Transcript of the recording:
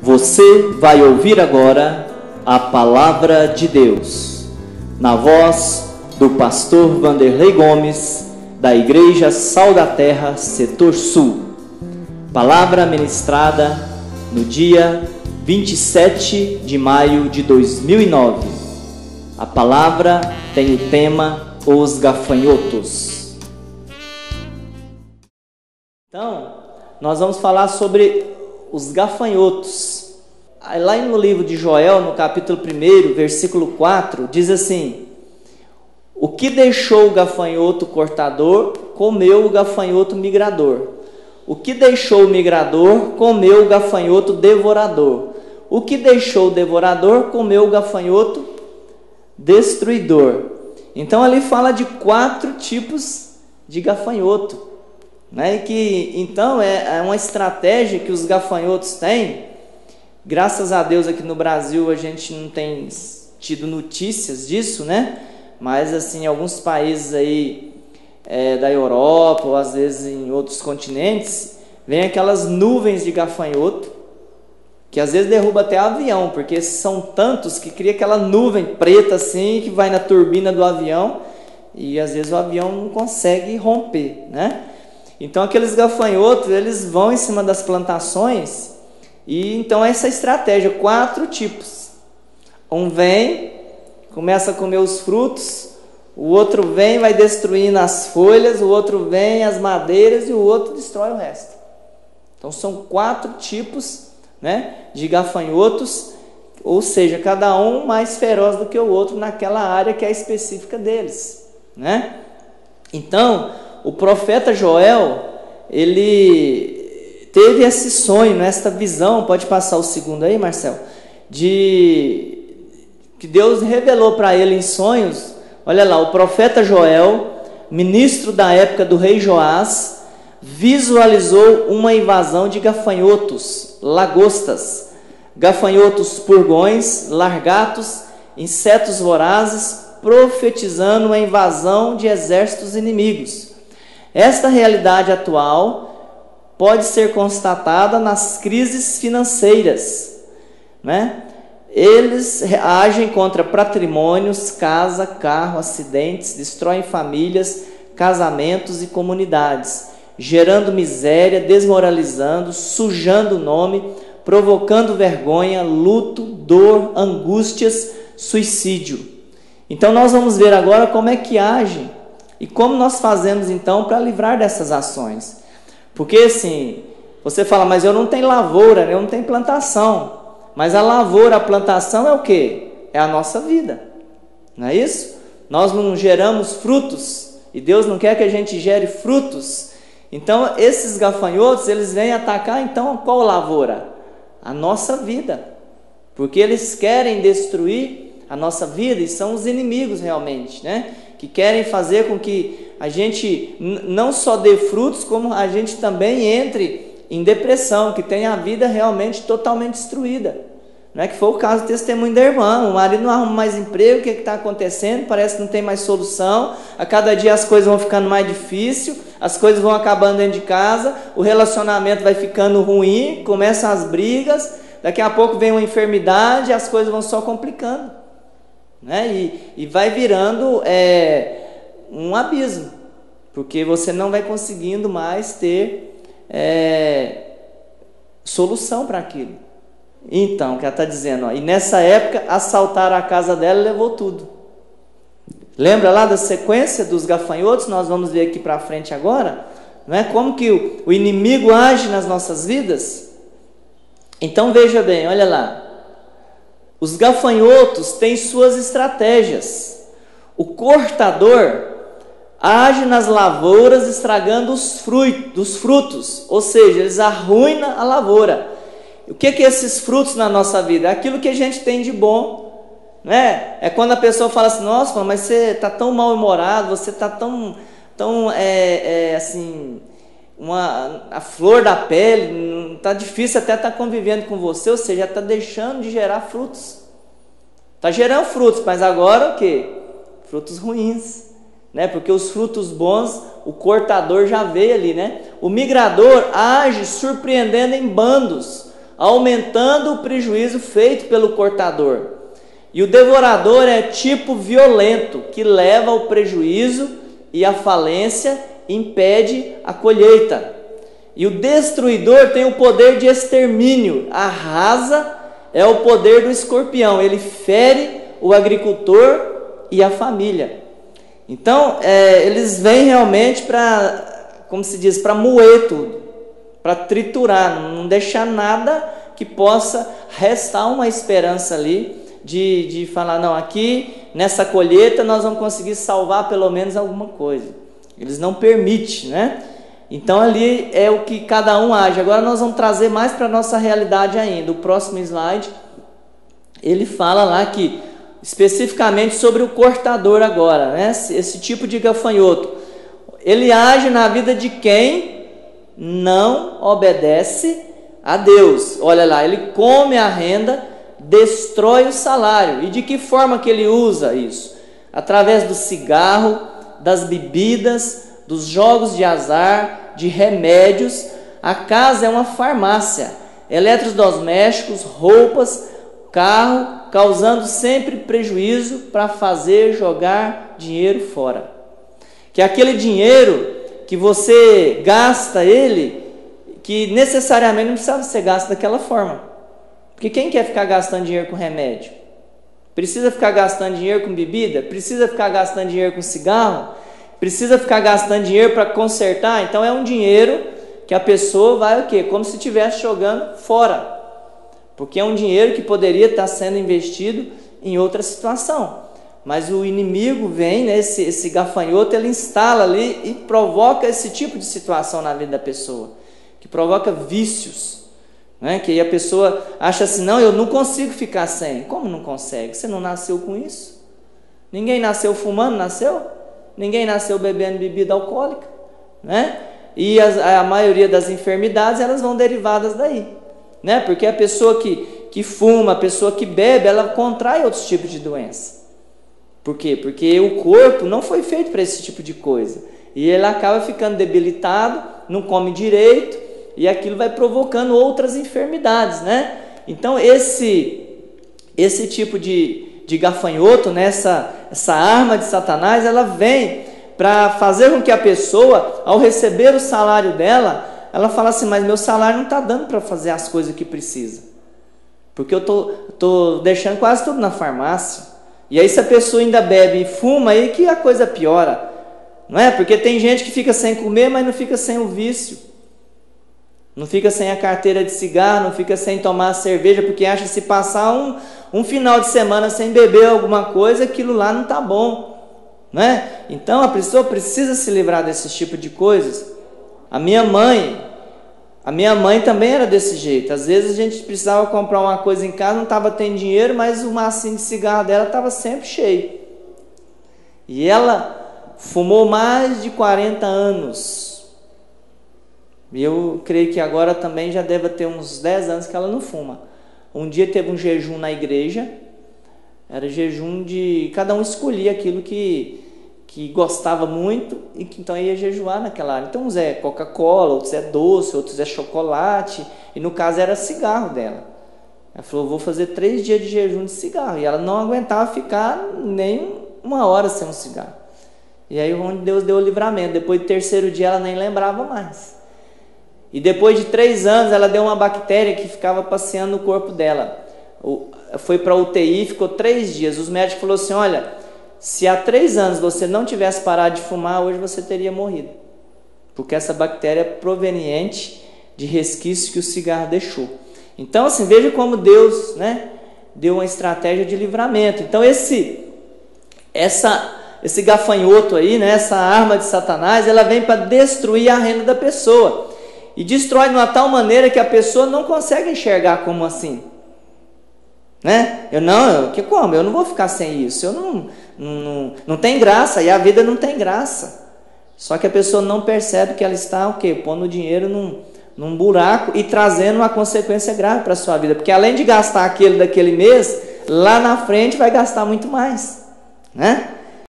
Você vai ouvir agora a Palavra de Deus, na voz do pastor Vanderlei Gomes, da Igreja Sal da Terra, Setor Sul. Palavra ministrada no dia 27 de maio de 2009. A palavra tem o tema Os Gafanhotos. Então, nós vamos falar sobre os gafanhotos. Lá no livro de Joel, no capítulo 1, versículo 4, diz assim: o que deixou o gafanhoto cortador, comeu o gafanhoto migrador. O que deixou o migrador, comeu o gafanhoto devorador. O que deixou o devorador, comeu o gafanhoto destruidor. Então ali fala de 4 tipos de gafanhoto, né? E que então é uma estratégia que os gafanhotos têm. Graças a Deus aqui no Brasil a gente não tem tido notícias disso, né? Mas assim, em alguns países aí da Europa, ou às vezes em outros continentes, vem aquelas nuvens de gafanhoto, que às vezes derruba até avião, porque são tantos que cria aquela nuvem preta assim, que vai na turbina do avião, e às vezes o avião não consegue romper, né? Então aqueles gafanhotos, eles vão em cima das plantações, e então essa estratégia, 4 tipos. Um vem, começa a comer os frutos, o outro vem, vai destruindo as folhas, o outro vem, as madeiras, e o outro destrói o resto. Então são 4 tipos, né, de gafanhotos, ou seja, cada um mais feroz do que o outro naquela área que é específica deles, né? Então, o profeta Joel, ele teve esse sonho, esta visão, pode passar o segundo aí, Marcelo, que Deus revelou para ele em sonhos. Olha lá, o profeta Joel, ministro da época do rei Joás, visualizou uma invasão de gafanhotos, lagostas, gafanhotos purgões, largatos, insetos vorazes, profetizando uma invasão de exércitos inimigos. Esta realidade atual pode ser constatada nas crises financeiras, né? Eles agem contra patrimônios, casa, carro, acidentes, destroem famílias, casamentos e comunidades, gerando miséria, desmoralizando, sujando o nome, provocando vergonha, luto, dor, angústias, suicídio. Então nós vamos ver agora como é que agem e como nós fazemos então para livrar dessas ações. Porque assim, você fala, mas eu não tenho lavoura, eu não tenho plantação. Mas a lavoura, a plantação é o quê? É a nossa vida, não é isso? Nós não geramos frutos, e Deus não quer que a gente gere frutos. Então esses gafanhotos, eles vêm atacar então qual lavoura? A nossa vida, porque eles querem destruir a nossa vida, e são os inimigos realmente, né? Que querem fazer com que a gente não só dê frutos, como a gente também entre em depressão, que tenha a vida realmente totalmente destruída. Não é que foi o caso do testemunho da irmã. O marido não arruma mais emprego, o que está acontecendo? Parece que não tem mais solução. A cada dia as coisas vão ficando mais difíceis, as coisas vão acabando dentro de casa, o relacionamento vai ficando ruim, começam as brigas, daqui a pouco vem uma enfermidade, as coisas vão só complicando, né? E vai virando um abismo, porque você não vai conseguindo mais ter solução para aquilo. Então, o que ela está dizendo, e nessa época assaltaram a casa dela e levou tudo. Lembra lá da sequência dos gafanhotos? Nós vamos ver aqui para frente agora, não é? Como que o inimigo age nas nossas vidas. Então veja bem, olha lá, os gafanhotos têm suas estratégias. O cortador age nas lavouras estragando os frutos, ou seja, eles arruinam a lavoura. O que é esses frutos na nossa vida? É aquilo que a gente tem de bom, né? É quando a pessoa fala assim, nossa, mas você está tão mal-humorado, você está tão assim, a flor da pele, está difícil até estar convivendo com você, ou seja, está deixando de gerar frutos. Está gerando frutos, mas agora o quê? Frutos ruins, né? Porque os frutos bons, o cortador já veio ali, né? O migrador age surpreendendo em bandos, aumentando o prejuízo feito pelo cortador. E o devorador é tipo violento, que leva ao prejuízo e à falência, impede a colheita. E o destruidor tem o poder de extermínio, arrasa, é o poder do escorpião, ele fere o agricultor e a família. Então, eles vêm realmente para, como se diz, para moer tudo, para triturar, não deixar nada que possa restar uma esperança ali de falar, não, aqui nessa colheita nós vamos conseguir salvar pelo menos alguma coisa. Eles não permitem, né? Então ali é o que cada um age. Agora nós vamos trazer mais para a nossa realidade ainda. O próximo slide, ele fala lá que, especificamente sobre o cortador agora, né? Esse tipo de gafanhoto. Ele age na vida de quem não obedece a Deus. Olha lá, ele come a renda, destrói o salário. E de que forma que ele usa isso? Através do cigarro, das bebidas, dos jogos de azar, de remédios. A casa é uma farmácia, eletrodomésticos, roupas, carro, causando sempre prejuízo para fazer jogar dinheiro fora. Que aquele dinheiro que você gasta ele, que necessariamente não precisa ser gasto daquela forma. Porque quem quer ficar gastando dinheiro com remédio? Precisa ficar gastando dinheiro com bebida? Precisa ficar gastando dinheiro com cigarro? Precisa ficar gastando dinheiro para consertar? Então é um dinheiro que a pessoa vai o quê? Como se estivesse jogando fora. Porque é um dinheiro que poderia estar sendo investido em outra situação. Mas o inimigo vem, né, esse gafanhoto, ele instala ali e provoca esse tipo de situação na vida da pessoa. Que provoca vícios. Né? Que aí a pessoa acha assim, não, eu não consigo ficar sem. Como não consegue? Você não nasceu com isso? Ninguém nasceu fumando, nasceu? Ninguém nasceu bebendo bebida alcoólica, né? E a maioria das enfermidades, elas vão derivadas daí, né? Porque a pessoa que fuma, a pessoa que bebe, ela contrai outros tipos de doença. Por quê? Porque o corpo não foi feito para esse tipo de coisa. E ele acaba ficando debilitado, não come direito, e aquilo vai provocando outras enfermidades, né? Então, esse tipo de gafanhoto, né? Essa arma de Satanás, ela vem para fazer com que a pessoa, ao receber o salário dela, ela fala assim, mas meu salário não está dando para fazer as coisas que precisa, porque eu tô deixando quase tudo na farmácia. E aí se a pessoa ainda bebe e fuma, aí que a coisa piora, não é? Porque tem gente que fica sem comer, mas não fica sem o vício, não fica sem a carteira de cigarro, não fica sem tomar cerveja, porque acha que se passar um final de semana sem beber alguma coisa, aquilo lá não está bom, né? Então a pessoa precisa se livrar desse tipo de coisas. A minha mãe também era desse jeito. Às vezes a gente precisava comprar uma coisa em casa, não estava tendo dinheiro, mas o macinho de cigarro dela estava sempre cheio. E ela fumou mais de 40 anos. E eu creio que agora também já deve ter uns 10 anos que ela não fuma. Um dia teve um jejum na igreja, era jejum de... Cada um escolhia aquilo que gostava muito e que então ia jejuar naquela área. Então uns é Coca-Cola, outros é doce, outros é chocolate, e no caso era cigarro dela. Ela falou, vou fazer 3 dias de jejum de cigarro, e ela não aguentava ficar nem 1 hora sem um cigarro. E aí onde Deus deu o livramento, depois do 3º dia ela nem lembrava mais. E depois de 3 anos ela deu uma bactéria que ficava passeando no corpo dela. Foi para a UTI, ficou 3 dias. Os médicos falaram assim, olha, se há 3 anos você não tivesse parado de fumar, hoje você teria morrido. Porque essa bactéria é proveniente de resquícios que o cigarro deixou. Então, assim, veja como Deus, né, deu uma estratégia de livramento. Então, esse gafanhoto aí, né, essa arma de Satanás, ela vem para destruir a renda da pessoa. E destrói de uma tal maneira que a pessoa não consegue enxergar como assim. Né? Eu não vou ficar sem isso, eu não tem graça, e a vida não tem graça. Só que a pessoa não percebe que ela está o quê? Pondo o dinheiro num buraco e trazendo uma consequência grave para a sua vida, porque além de gastar aquele daquele mês, lá na frente vai gastar muito mais, né?